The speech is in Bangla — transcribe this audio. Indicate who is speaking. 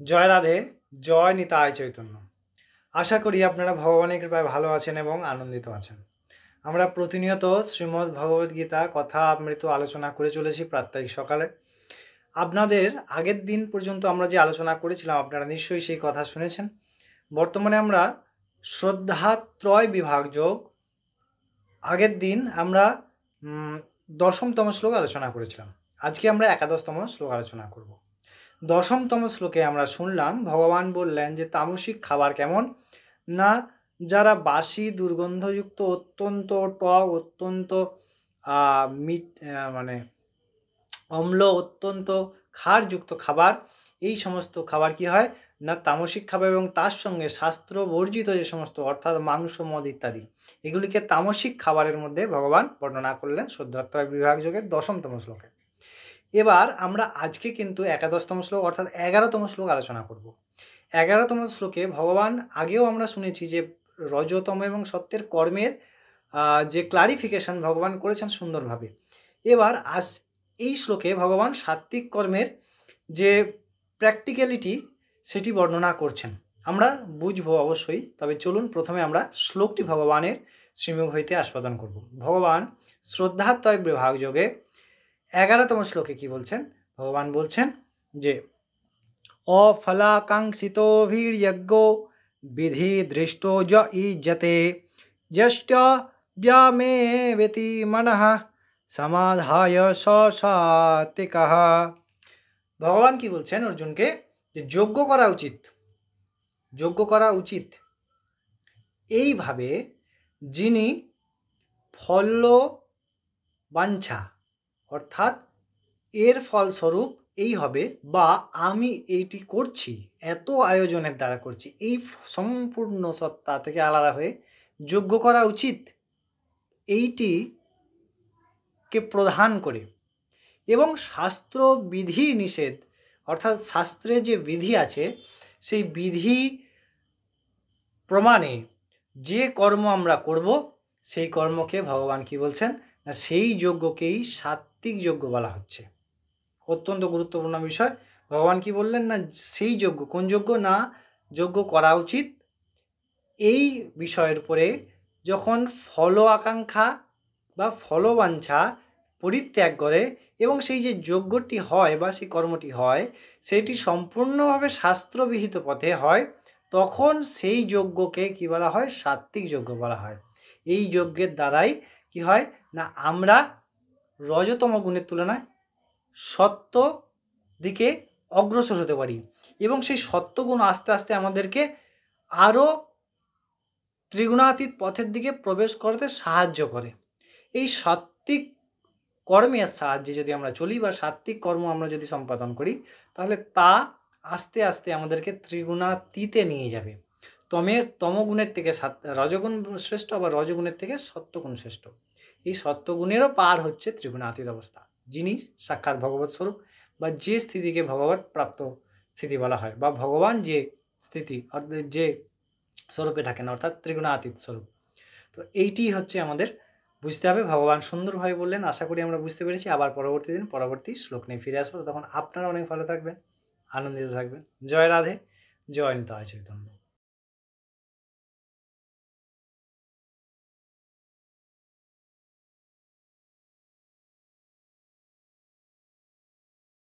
Speaker 1: জয় রাধে, জয় নিতাই চৈতন্য। আশা করি আপনারা ভগবানের কৃপায় ভালো আছেন এবং আনন্দিত আছেন। আমরা প্রতিনিয়ত শ্রীমদ্ ভগবদ গীতা কথা অমৃত আলোচনা করে চলেছি প্রাত্যহিক সকালে। আপনাদের আগের দিন পর্যন্ত আমরা যে আলোচনা করেছিলাম আপনারা নিশ্চয়ই সেই কথা শুনেছেন। বর্তমানে আমরা শ্রদ্ধাত্রয় বিভাগ যোগ আগের দিন আমরা দশমতম শ্লোক আলোচনা করেছিলাম। আজকে আমরা একাদশতম শ্লোক আলোচনা করব। দশমতম শ্লোকে আমরা শুনলাম ভগবান বললেন যে তামসিক খাবার কেমন না, যারা বাসি দুর্গন্ধযুক্ত অত্যন্ত টক অত্যন্ত মানে অম্ল অত্যন্ত ক্ষারযুক্ত খাবার, এই সমস্ত খাবার কি হয় না তামসিক খাবার, এবং তার সঙ্গে শাস্ত্র বর্জিত যে সমস্ত অর্থাৎ মাংস মদ ইত্যাদি এগুলিকে তামসিক খাবারের মধ্যে ভগবান বর্ণনা করলেন শ্রদ্ধাত্রয় বিভাগ যোগের দশমতম শ্লোকে। এবার আমরা আজকে কিন্তু একাদশতম শ্লোক অর্থাৎ 11তম শ্লোক আলোচনা করব। 11তম শ্লোকে ভগবান আগেও আমরা শুনেছি যে রজতম এবং সত্যের কর্মের যে ক্লারিফিকেশন ভগবান করেছেন সুন্দরভাবে। এবার এই শ্লোকে ভগবান সাত্ত্বিক কর্মের যে প্র্যাকটিক্যালিটি সেটি বর্ণনা করছেন, আমরা বুঝবো অবশ্যই। তবে চলুন প্রথমে আমরা শ্লোকটি ভগবানের শ্রীমুখ হইতে আস্বাদন করব। ভগবান শ্রদ্ধাত্রয় বিভাগ যোগে 11তম শ্লোকে কি বলছেন? ভগবান বলছেন যে অফলাকাঙ্ক্ষিতো ভীর্যজ্ঞ বিধি দৃষ্ট য ইজ্জতে জ্যেষ্ঠ ব্যামেবেতি মনঃ সমাধায় সাত্বিকঃ। ভগবান কি বলছেন অর্জুনকে? যে যজ্ঞ করা উচিত, যজ্ঞ করা উচিত এইভাবে যিনি ফল বাঞ্ছা অর্থাৎ এর ফলস্বরূপ এই হবে বা আমি এইটি করছি এত আয়োজনের দ্বারা করছি, এই সম্পূর্ণ সত্তা থেকে আলাদা হয়ে যজ্ঞ করা উচিত এইটিকে প্রধান করে, এবং শাস্ত্র বিধি নিষেধ অর্থাৎ শাস্ত্রে যে বিধি আছে সেই বিধি প্রমাণে যে কর্ম আমরা করব সেই কর্মকে ভগবান কি বলছেন না সেই যজ্ঞকেই সাত্ত্বিক যজ্ঞ বলা হচ্ছে। অত্যন্ত গুরুত্বপূর্ণ বিষয়। ভগবান কি বললেন না সেই যজ্ঞ, কোন যজ্ঞ না যজ্ঞ করা উচিত এই বিষয়ের উপরে যখন ফল আকাঙ্ক্ষা বা ফলবাঞ্ছা পরিত্যাগ করে এবং সেই যে যজ্ঞটি হয় বা সেই কর্মটি হয় সেটি সম্পূর্ণভাবে শাস্ত্রবিহিত পথে হয়, তখন সেই যজ্ঞকে কি বলা হয়? সাত্ত্বিক যজ্ঞ বলা হয়। এই যজ্ঞের দ্বারাই কি হয় না আমরা রজতম গুণের তুলনায় সত্য দিকে অগ্রসর হতে পারি, এবং সেই সত্যগুণ আস্তে আস্তে আমাদেরকে আরও ত্রিগুণাতীত পথের দিকে প্রবেশ করতে সাহায্য করে। এই সাত্ত্বিক কর্মের সাহায্যে যদি আমরা চলি বা সাত্ত্বিক কর্ম আমরা যদি সম্পাদন করি তাহলে তা আস্তে আস্তে আমাদেরকে ত্রিগুণাতীতে নিয়ে যাবে। তমগুণের থেকে রজগুণ শ্রেষ্ঠ, আবার রজগুণের থেকে সত্যগুণ শ্রেষ্ঠ। এই সত্যগুণেরও পার হচ্ছে ত্রিগুণাতীত অবস্থা, যিনি সাক্ষাৎ ভগবৎ স্বরূপ বা যে স্থিতিকে ভগবৎ প্রাপ্ত স্থিতি বলা হয়, বা ভগবান যে স্থিতি অর্থাৎ যে স্বরূপে থাকেন অর্থাৎ ত্রিগুণাতীত স্বরূপ। তো এইটি হচ্ছে আমাদের বুঝতে হবে। ভগবান সুন্দরভাবে বললেন, আশা করি আমরা বুঝতে পেরেছি। আবার পরবর্তী দিন পরবর্তী শ্লোক নিয়ে ফিরে আসবো, তখন আপনারা অনেক ভালো থাকবেন, আনন্দিত থাকবেন। জয় রাধে, জয় নিতাই চৈতন্য।